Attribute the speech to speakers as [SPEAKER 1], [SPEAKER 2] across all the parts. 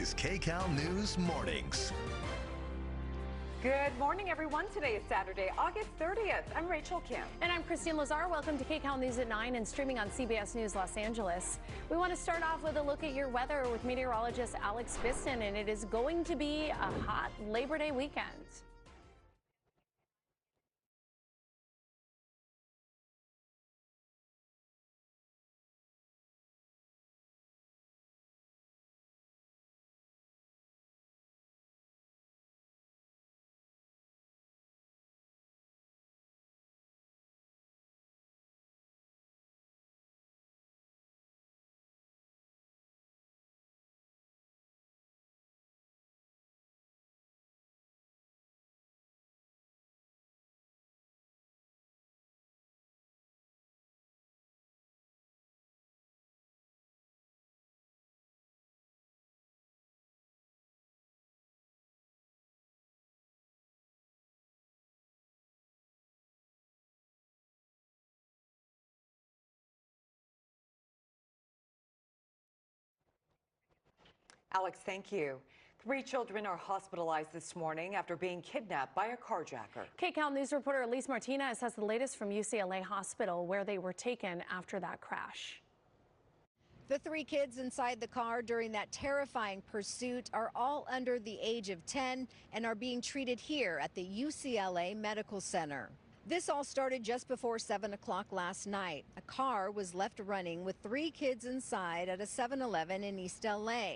[SPEAKER 1] is KCAL News Mornings.
[SPEAKER 2] Good morning, everyone. Today is Saturday, August 30th. I'm Rachel Kim.
[SPEAKER 3] And I'm Christine Lazar. Welcome to KCAL News at 9 and streaming on CBS News Los Angeles. We want to start off with a look at your weather with meteorologist Alex Biston, and it is going to be a hot Labor Day weekend.
[SPEAKER 2] Alex, thank you. 3 children are hospitalized this morning after being kidnapped by a carjacker.
[SPEAKER 3] KCAL News reporter Elise Martinez has the latest from UCLA Hospital, where they were taken after that crash.
[SPEAKER 4] The 3 kids inside the car during that terrifying pursuit are all under the age of 10 and are being treated here at the UCLA Medical Center. This all started just before 7 o'clock last night. A car was left running with 3 kids inside at a 7-Eleven in East LA.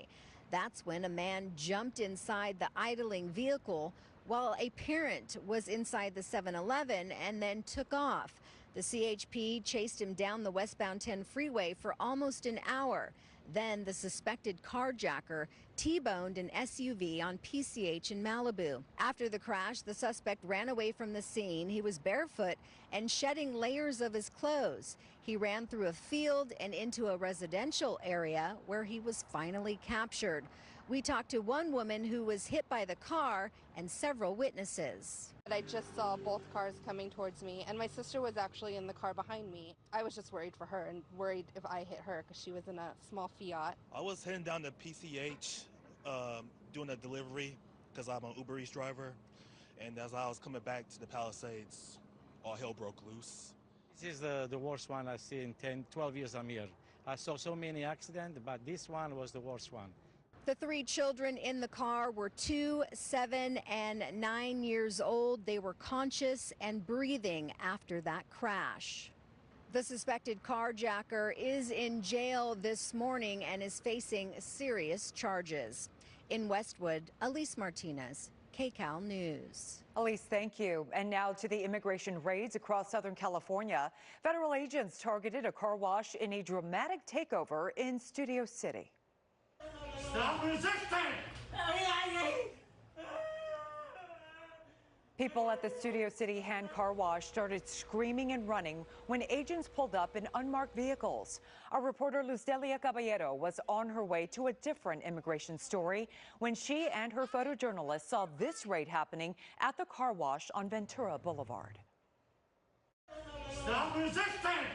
[SPEAKER 4] That's when a man jumped inside the idling vehicle while a parent was inside the 7-Eleven and then took off. The CHP chased him down the westbound 10 freeway for almost an hour. Then the suspected carjacker T-boned an SUV on PCH in Malibu. After the crash, the suspect ran away from the scene. He was barefoot and shedding layers of his clothes. He ran through a field and into a residential area where he was finally captured. We talked to one woman who was hit by the car and several witnesses.
[SPEAKER 5] I just saw both cars coming towards me, and my sister was actually in the car behind me. I was just worried for her and worried if I hit her because she was in a small Fiat.
[SPEAKER 6] I was heading down to PCH doing a delivery because I'm an Uber Eats driver, and as I was coming back to the Palisades, all hell broke loose.
[SPEAKER 7] This is the worst one I've seen in 12 years I'm here. I saw so many accidents, but this one was the worst one.
[SPEAKER 4] The 3 children in the car were 2, 7, and 9 years old. They were conscious and breathing after that crash. The suspected carjacker is in jail this morning and is facing serious charges. In Westwood, Elise Martinez, KCAL News.
[SPEAKER 2] Elise, thank you. And now to the immigration raids across Southern California. Federal agents targeted a car wash in a dramatic takeover in Studio City.
[SPEAKER 8] Stop resisting!
[SPEAKER 2] People at the Studio City hand car wash started screaming and running when agents pulled up in unmarked vehicles. Our reporter Luz Delia Caballero was on her way to a different immigration story when she and her photojournalist saw this raid happening at the car wash on Ventura Boulevard.
[SPEAKER 8] Stop resisting!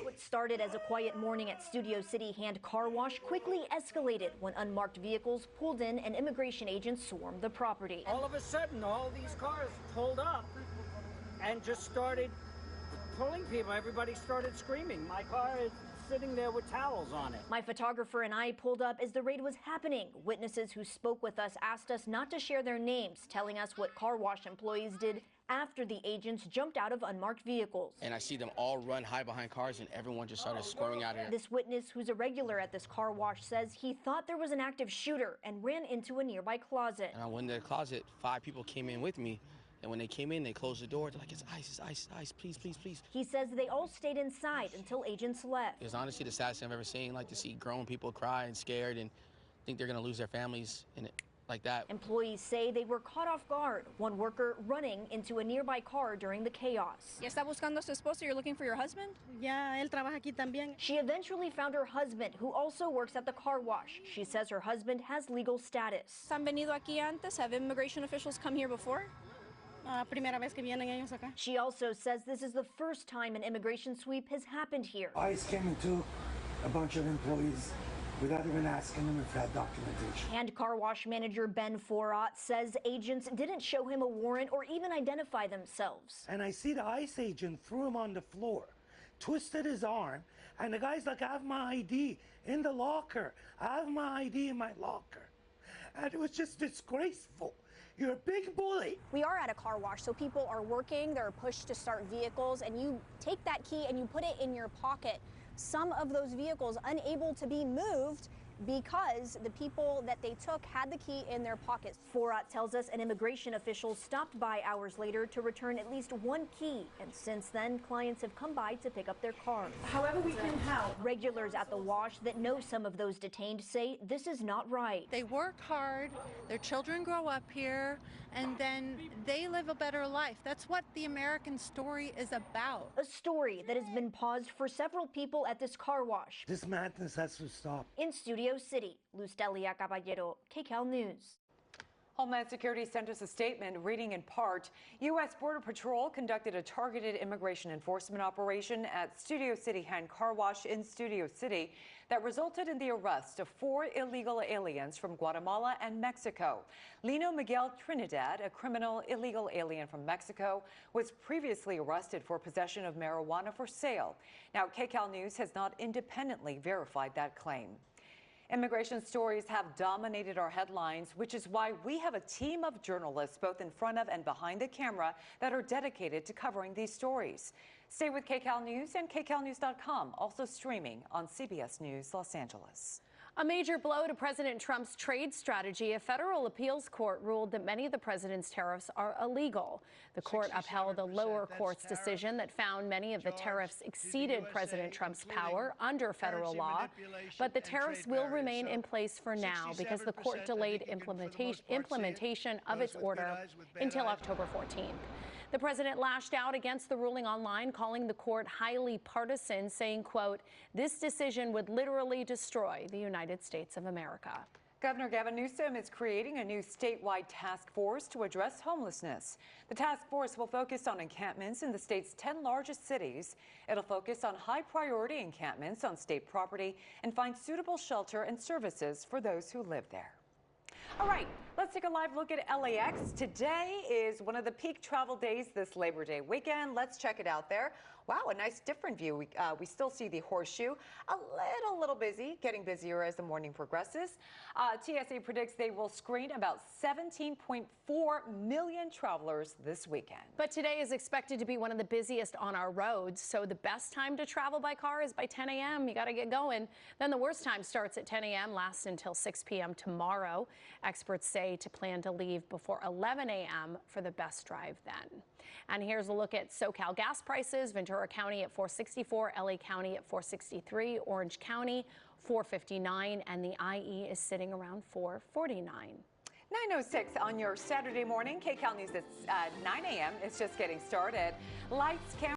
[SPEAKER 9] What started as a quiet morning at Studio City hand car wash quickly escalated when unmarked vehicles pulled in and immigration agents swarmed the property.
[SPEAKER 10] All of a sudden, all these cars pulled up and just started pulling people. Everybody started screaming. My car is sitting there with towels on it.
[SPEAKER 9] My photographer and I pulled up as the raid was happening. Witnesses who spoke with us asked us not to share their names, telling us what car wash employees did after the agents jumped out of unmarked vehicles.
[SPEAKER 11] And I see them all run, hide behind cars, and everyone just started squirming out of here.
[SPEAKER 9] This witness, who's a regular at this car wash, says he thought there was an active shooter and ran into a nearby closet.
[SPEAKER 11] And I went in the closet, 5 people came in with me. And when they came in, they closed the door. They're like, it's ice, please, please, please.
[SPEAKER 9] He says they all stayed inside until agents left.
[SPEAKER 11] It was honestly the saddest thing I've ever seen, like to see grown people cry and scared and think they're gonna lose their families in it like that.
[SPEAKER 9] Employees say they were caught off guard. One worker running into a nearby car during the chaos.
[SPEAKER 12] ¿Ya está buscando a su esposo? You're looking for your husband?
[SPEAKER 9] Yeah, él trabaja aquí también. She eventually found her husband, who also works at the car wash. She says her husband has legal status.
[SPEAKER 12] ¿Han venido aquí antes? Have immigration officials come here before?
[SPEAKER 9] Primera vez que vienen ellos acá. She also says this is the first time an immigration sweep has happened here.
[SPEAKER 13] ICE came and took a bunch of employees without even asking him if he had documentation.
[SPEAKER 9] And car wash manager Ben Forat says agents didn't show him a warrant or even identify themselves.
[SPEAKER 13] And I see the ICE agent threw him on the floor, twisted his arm, and the guy's like, I have my ID in the locker. I have my ID in my locker. And it was just disgraceful. You're a big bully.
[SPEAKER 12] We are at a car wash, so people are working, they're pushed to start vehicles, and you take that key and you put it in your pocket. Some of those vehicles unable to be moved because the people that they took had the key in their pockets.
[SPEAKER 9] Forat tells us an immigration official stopped by hours later to return at least one key, and since then, clients have come by to pick up their cars.
[SPEAKER 14] However we can help.
[SPEAKER 9] Regulars at the wash that know some of those detained say this is not right.
[SPEAKER 15] They work hard, their children grow up here, and then they live a better life. That's what the American story is about.
[SPEAKER 9] A story that has been paused for several people at this car wash.
[SPEAKER 13] This madness has to stop.
[SPEAKER 9] In Studio City, Lustelia Caballero, KCAL News.
[SPEAKER 2] Homeland Security sent us a statement reading in part, U.S. Border Patrol conducted a targeted immigration enforcement operation at Studio City Hand Car Wash in Studio City that resulted in the arrest of 4 illegal aliens from Guatemala and Mexico. Lino Miguel Trinidad, a criminal illegal alien from Mexico, was previously arrested for possession of marijuana for sale. Now, KCAL News has not independently verified that claim. Immigration stories have dominated our headlines, which is why we have a team of journalists both in front of and behind the camera that are dedicated to covering these stories. Stay with KCAL News and KCALnews.com, also streaming on CBS News Los Angeles.
[SPEAKER 3] A major blow to President Trump's trade strategy. A federal appeals court ruled that many of the president's tariffs are illegal. The court upheld a lower court's decision that found many of the tariffs exceeded President Trump's power under federal law. But the tariffs will remain in place for now because the court delayed implementation of its order until October 14th. The president lashed out against the ruling online, calling the court highly partisan, saying, quote, this decision would literally destroy the United States of America.
[SPEAKER 2] Governor Gavin Newsom is creating a new statewide task force to address homelessness. The task force will focus on encampments in the state's 10 largest cities. It'll focus on high-priority encampments on state property and find suitable shelter and services for those who live there. All right, let's take a live look at LAX. Today is one of the peak travel days this Labor Day weekend. Let's check it out there. Wow, a nice different view. We still see the horseshoe, a little busy, getting busier as the morning progresses. TSA predicts they will screen about 17.4 million travelers this weekend.
[SPEAKER 3] But today is expected to be one of the busiest on our roads, so the best time to travel by car is by 10 a.m. You got to get going. Then the worst time starts at 10 a.m., lasts until 6 p.m. tomorrow. Experts say to plan to leave before 11 a.m. for the best drive then. And here's a look at SoCal gas prices. Ventura County at $4.64, LA County at $4.63, Orange County $4.59, and the IE is sitting around $4.49.
[SPEAKER 2] 9:06 on your Saturday morning. KCAL News at 9 a.m. It's just getting started. Lights, cameras.